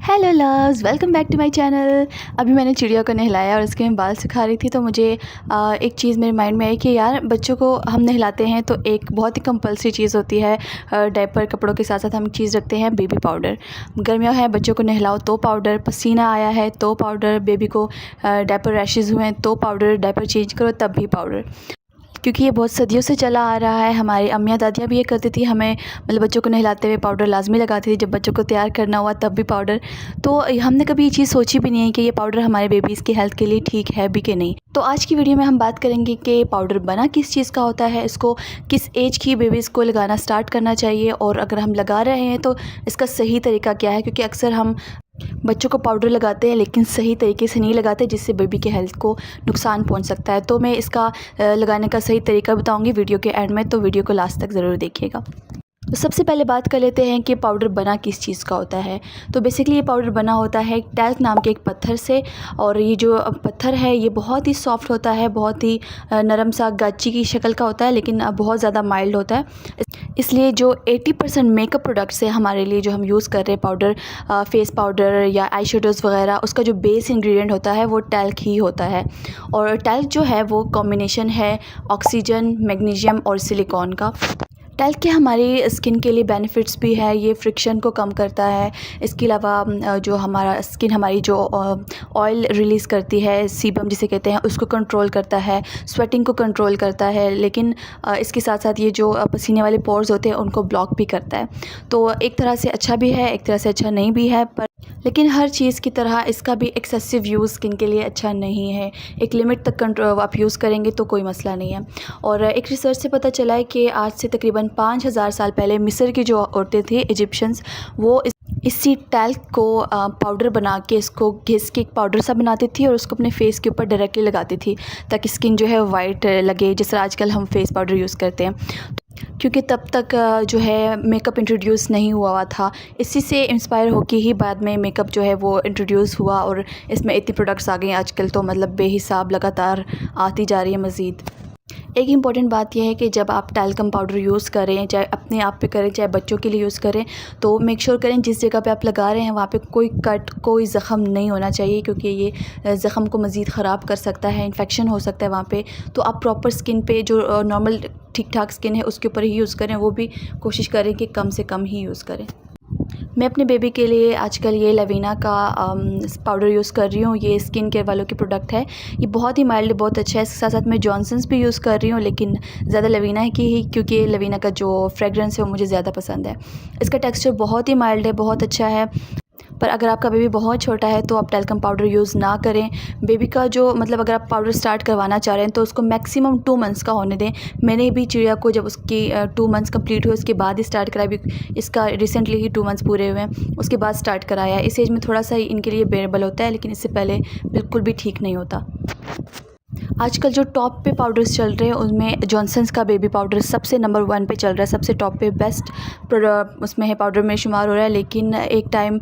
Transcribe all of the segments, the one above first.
Hello loves, welcome back to my channel. अभी मैंने चिड़िया को नहलाया और उसके मैं बाल सुखा रही थी तो मुझे एक चीज़ मेरे माइंड में आई कि यार बच्चों को हम नहलाते हैं तो एक बहुत ही कंपल्सरी चीज़ होती है। डायपर कपड़ों के साथ साथ हम चीज़ रखते हैं बेबी पाउडर। गर्मियाँ हैं, बच्चों को नहलाओ तो पाउडर, पसीना आया है तो पाउडर, बेबी को डायपर रैशेज़ हुए हैं तो पाउडर, डायपर चेंज करो तब भी पाउडर। क्योंकि ये बहुत सदियों से चला आ रहा है। हमारी अम्मियाँ दादियाँ भी ये करती थी, हमें मतलब बच्चों को नहलाते हुए पाउडर लाज़मी लगाती थी। जब बच्चों को तैयार करना हुआ तब भी पाउडर। तो हमने कभी ये चीज़ सोची भी नहीं है कि ये पाउडर हमारे बेबीज़ की हेल्थ के लिए ठीक है भी कि नहीं। तो आज की वीडियो में हम बात करेंगे कि पाउडर बना किस चीज़ का होता है, इसको किस एज की बेबीज़ को लगाना स्टार्ट करना चाहिए, और अगर हम लगा रहे हैं तो इसका सही तरीका क्या है। क्योंकि अक्सर हम बच्चों को पाउडर लगाते हैं लेकिन सही तरीके से नहीं लगाते, जिससे बेबी के हेल्थ को नुकसान पहुंच सकता है। तो मैं इसका लगाने का सही तरीका बताऊंगी वीडियो के एंड में, तो वीडियो को लास्ट तक ज़रूर देखिएगा। तो सबसे पहले बात कर लेते हैं कि पाउडर बना किस चीज़ का होता है। तो बेसिकली ये पाउडर बना होता है टैल्क नाम के एक पत्थर से, और ये जो पत्थर है ये बहुत ही सॉफ्ट होता है, बहुत ही नरम सा गाची की शक्ल का होता है, लेकिन बहुत ज़्यादा माइल्ड होता है। इसलिए जो 80% मेकअप प्रोडक्ट्स है हमारे लिए, जो हम यूज़ कर रहे हैं पाउडर, फेस पाउडर या आई शेडोज़ वगैरह, उसका जो बेस इंग्रेडिएंट होता है वो टैल्क ही होता है। और टैल्क जो है वो कॉम्बिनेशन है ऑक्सीजन, मैग्नीशियम और सिलिकॉन का। टैल्क के हमारी स्किन के लिए बेनिफिट्स भी है, ये फ्रिक्शन को कम करता है। इसके अलावा जो हमारा स्किन हमारी जो ऑयल रिलीज़ करती है, सीबम जिसे कहते हैं, उसको कंट्रोल करता है, स्वेटिंग को कंट्रोल करता है। लेकिन इसके साथ साथ ये जो पसीने वाले पोर्स होते हैं उनको ब्लॉक भी करता है। तो एक तरह से अच्छा भी है, एक तरह से अच्छा नहीं भी है, पर लेकिन हर चीज़ की तरह इसका भी एक्सेसिव यूज़ स्किन के लिए अच्छा नहीं है। एक लिमिट तक आप यूज़ करेंगे तो कोई मसला नहीं है। और एक रिसर्च से पता चला है कि आज से तकरीबन 5000 साल पहले मिस्र की जो औरतें थी, इजिप्शियंस, वो इसी टैल्क को पाउडर बना के इसको घिस के एक पाउडर सा बनाती थी और उसको अपने फेस के ऊपर डायरेक्टली लगाती थी, ताकि स्किन जो है वाइट लगे, जिस तरह आजकल हम फेस पाउडर यूज़ करते हैं। क्योंकि तब तक जो है मेकअप इंट्रोड्यूस नहीं हुआ था। इसी से इंस्पायर होके ही बाद में मेकअप जो है वो इंट्रोड्यूस हुआ, और इसमें इतनी प्रोडक्ट्स आ गई हैं आजकल, तो मतलब बेहिसाब लगातार आती जा रही है मज़ीद। एक इम्पॉर्टेंट बात यह है कि जब आप टैल्कम पाउडर यूज़ करें, चाहे अपने आप पे करें चाहे बच्चों के लिए यूज़ करें, तो मेक श्योर करें जिस जगह पे आप लगा रहे हैं वहाँ पे कोई कट, कोई ज़ख़म नहीं होना चाहिए, क्योंकि ये ज़ख़म को मज़ीद ख़राब कर सकता है, इन्फेक्शन हो सकता है वहाँ पे। तो आप प्रॉपर स्किन पे जो नॉर्मल ठीक ठाक स्किन है उसके ऊपर ही यूज़ करें, वो भी कोशिश करें कि कम से कम ही यूज़ करें। मैं अपने बेबी के लिए आजकल ये लवीना का पाउडर यूज़ कर रही हूँ। ये स्किन केयर वालों की प्रोडक्ट है, ये बहुत ही माइल्ड, बहुत अच्छा है। इसके साथ साथ मैं जॉनसन्स भी यूज़ कर रही हूँ, लेकिन ज़्यादा लवीना की ही, क्योंकि लवीना का जो फ्रेगरेंस है वो मुझे ज़्यादा पसंद है। इसका टेक्स्चर बहुत ही माइल्ड है, बहुत अच्छा है। पर अगर आपका बेबी बहुत छोटा है तो आप टैल्कम पाउडर यूज़ ना करें। बेबी का जो मतलब अगर आप पाउडर स्टार्ट करवाना चाह रहे हैं तो उसको मैक्सिमम 2 मंथ्स का होने दें। मैंने भी चिड़िया को जब उसकी 2 मंथ्स कंप्लीट हुए उसके बाद ही स्टार्ट कराया। भी इसका रिसेंटली ही 2 मंथ्स पूरे हुए हैं, उसके बाद स्टार्ट कराया। इस एज में थोड़ा सा इनके लिए बेरेबल होता है, लेकिन इससे पहले बिल्कुल भी ठीक नहीं होता। आजकल जो टॉप पे पाउडर्स चल रहे हैं उनमें जॉनसन्स का बेबी पाउडर सबसे नंबर 1 पे चल रहा है, सबसे टॉप पे बेस्ट प्रोडक्ट उसमें है, पाउडर में शुमार हो रहा है। लेकिन एक टाइम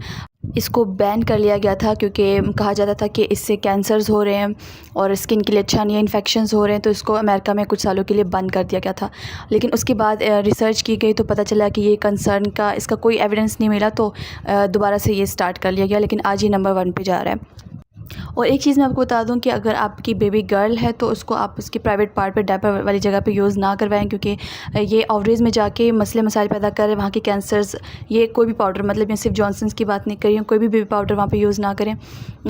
इसको बैन कर लिया गया था, क्योंकि कहा जाता था कि इससे कैंसर्स हो रहे हैं और स्किन के लिए अच्छा नहीं है, इन्फेक्शंस हो रहे हैं। तो इसको अमेरिका में कुछ सालों के लिए बंद कर दिया गया था। लेकिन उसके बाद रिसर्च की गई तो पता चला कि ये कंसर्न का इसका कोई एविडेंस नहीं मिला, तो दोबारा से ये स्टार्ट कर लिया गया। लेकिन आज ये नंबर 1 पे जा रहा है। और एक चीज़ मैं आपको बता दूं कि अगर आपकी बेबी गर्ल है तो उसको आप उसकी प्राइवेट पार्ट पे डायपर वाली जगह पे यूज़ ना करवाएं, क्योंकि ये ओवरीज़ में जाके मसले मसाइल पैदा कर रहे हैं, वहाँ के कैंसर्स। ये कोई भी पाउडर, मतलब मैं सिर्फ जॉनसन्स की बात नहीं कर रही हूँ, कोई भी बेबी पाउडर वहाँ पे यूज़ ना करें।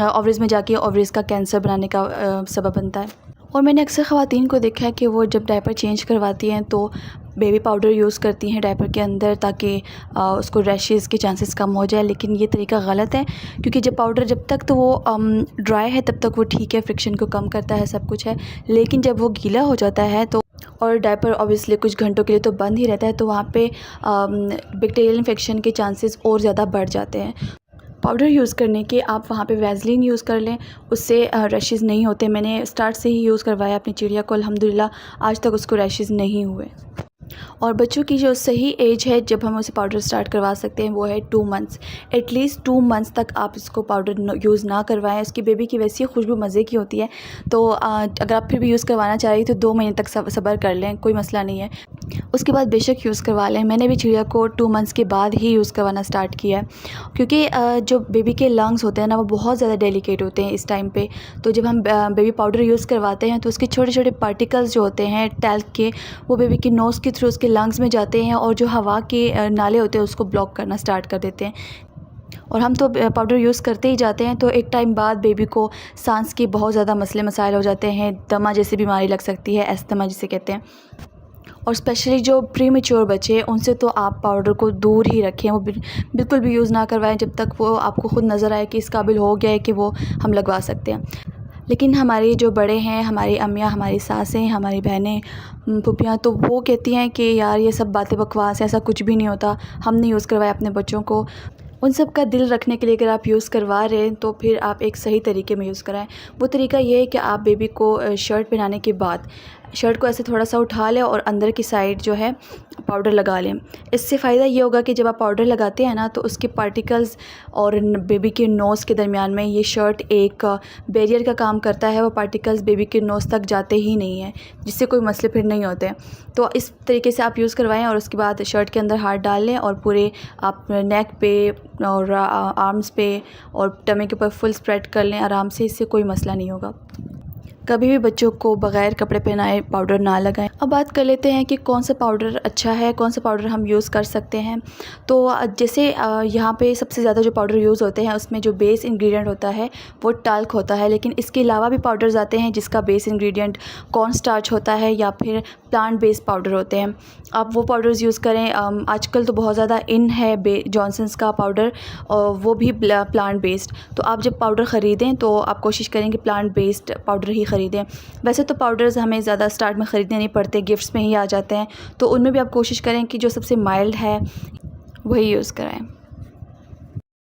ओवरीज़ में जाके ओवरीज़ का कैंसर बनाने का सबब बनता है। और मैंने अक्सर ख़वातीन को देखा है कि वो जब डायपर चेंज करवाती हैं तो बेबी पाउडर यूज़ करती हैं डायपर के अंदर, ताकि उसको रैशेज़ के चांसेस कम हो जाए। लेकिन ये तरीका गलत है, क्योंकि जब पाउडर जब तक तो वो ड्राई है तब तक वो ठीक है, फ्रिक्शन को कम करता है, सब कुछ है। लेकिन जब वो गीला हो जाता है तो, और डायपर ऑब्वियसली कुछ घंटों के लिए तो बंद ही रहता है, तो वहाँ पे बैक्टीरियल इन्फेक्शन के चांसेस और ज़्यादा बढ़ जाते हैं। पाउडर यूज़ करने के आप वहाँ पे वैसलीन यूज़ कर लें, उससे रैशेज़ नहीं होते। मैंने स्टार्ट से ही यूज़ करवाया अपनी चिड़िया को, अल्हम्दुलिल्लाह आज तक उसको रैशेज़ नहीं हुए। और बच्चों की जो सही एज है जब हम उसे पाउडर स्टार्ट करवा सकते हैं वो है 2 मंथ्स। एटलीस्ट 2 मंथ्स तक आप इसको पाउडर यूज़ ना करवाएं। उसकी बेबी की वैसी खुशबू मज़े की होती है, तो अगर आप फिर भी यूज़ करवाना चाह रही तो 2 महीने तक सब्र कर लें, कोई मसला नहीं है। उसके बाद बेशक यूज़ करवा लें। मैंने भी चिड़िया को 2 मंथ्स के बाद ही यूज़ करवाना स्टार्ट किया है, क्योंकि जो बेबी के लंग्स होते हैं ना वो बहुत ज़्यादा डेलिकेट होते हैं इस टाइम पे। तो जब हम बेबी पाउडर यूज़ करवाते हैं तो उसके छोटे छोटे पार्टिकल्स जो होते हैं टैल्क के, वो बेबी की नोज़ के थ्रू उसके लंग्स में जाते हैं और जो हवा के नाले होते हैं उसको ब्लॉक करना स्टार्ट कर देते हैं। और हम तो पाउडर यूज़ करते ही जाते हैं, तो एक टाइम बाद बेबी को सांस के बहुत ज़्यादा मसले मसाइल हो जाते हैं, दमा जैसी बीमारी लग सकती है, अस्थमा जिसे कहते हैं। और स्पेशली जो प्री मैच्योर बच्चे हैं उनसे तो आप पाउडर को दूर ही रखें, वो बिल्कुल भी यूज़ ना करवाएं जब तक वो आपको ख़ुद नज़र आए कि इस काबिल हो गया है कि वो हम लगवा सकते हैं। लेकिन हमारे जो बड़े हैं, हमारी अम्मियाँ, हमारी सासें, हमारी बहनें, फूफियाँ, तो वो कहती हैं कि यार ये सब बातें बकवास हैं, ऐसा कुछ भी नहीं होता, हमने यूज़ करवाया अपने बच्चों को। उन सब का दिल रखने के लिए अगर आप यूज़ करवा रहे हैं तो फिर आप एक सही तरीके में यूज़ कराएं। वो तरीका ये है कि आप बेबी को शर्ट पहनाने के बाद शर्ट को ऐसे थोड़ा सा उठा लें और अंदर की साइड जो है पाउडर लगा लें। इससे फ़ायदा ये होगा कि जब आप पाउडर लगाते हैं ना तो उसके पार्टिकल्स और बेबी के नोज़ के दरमियान में ये शर्ट एक बैरियर का काम करता है। वो पार्टिकल्स बेबी के नोज़ तक जाते ही नहीं हैं, जिससे कोई मसले फिर नहीं होते। तो इस तरीके से आप यूज़ करवाएं और उसके बाद शर्ट के अंदर हाथ डाल लें और पूरे आप नेक पे और आर्म्स पे और टमी के ऊपर फुल स्प्रेड कर लें आराम से। इससे कोई मसला नहीं होगा। कभी भी बच्चों को बग़ैर कपड़े पहनाए पाउडर ना लगाएं। अब बात कर लेते हैं कि कौन सा पाउडर अच्छा है, कौन सा पाउडर हम यूज़ कर सकते हैं। तो जैसे यहाँ पे सबसे ज़्यादा जो पाउडर यूज़ होते हैं उसमें जो बेस इंग्रेडिएंट होता है वो टाल्क होता है, लेकिन इसके अलावा भी पाउडर्स आते हैं जिसका बेस इंग्रेडिएंट कॉर्न स्टार्च होता है या फिर प्लांट बेस्ड पाउडर होते हैं। आप वो पाउडर्स यूज़ करें। आजकल तो बहुत ज़्यादा इन है जॉनसन्स का पाउडर, और वो भी प्लांट बेस्ड। तो आप जब पाउडर ख़रीदें तो आप कोशिश करें कि प्लांट बेस्ड पाउडर ही ख़रीदें। वैसे तो पाउडर्स हमें ज़्यादा स्टार्ट में ख़रीदने नहीं पड़ते, गिफ्ट्स में ही आ जाते हैं, तो उनमें भी आप कोशिश करें कि जो सबसे माइल्ड है वही यूज़ कराएं।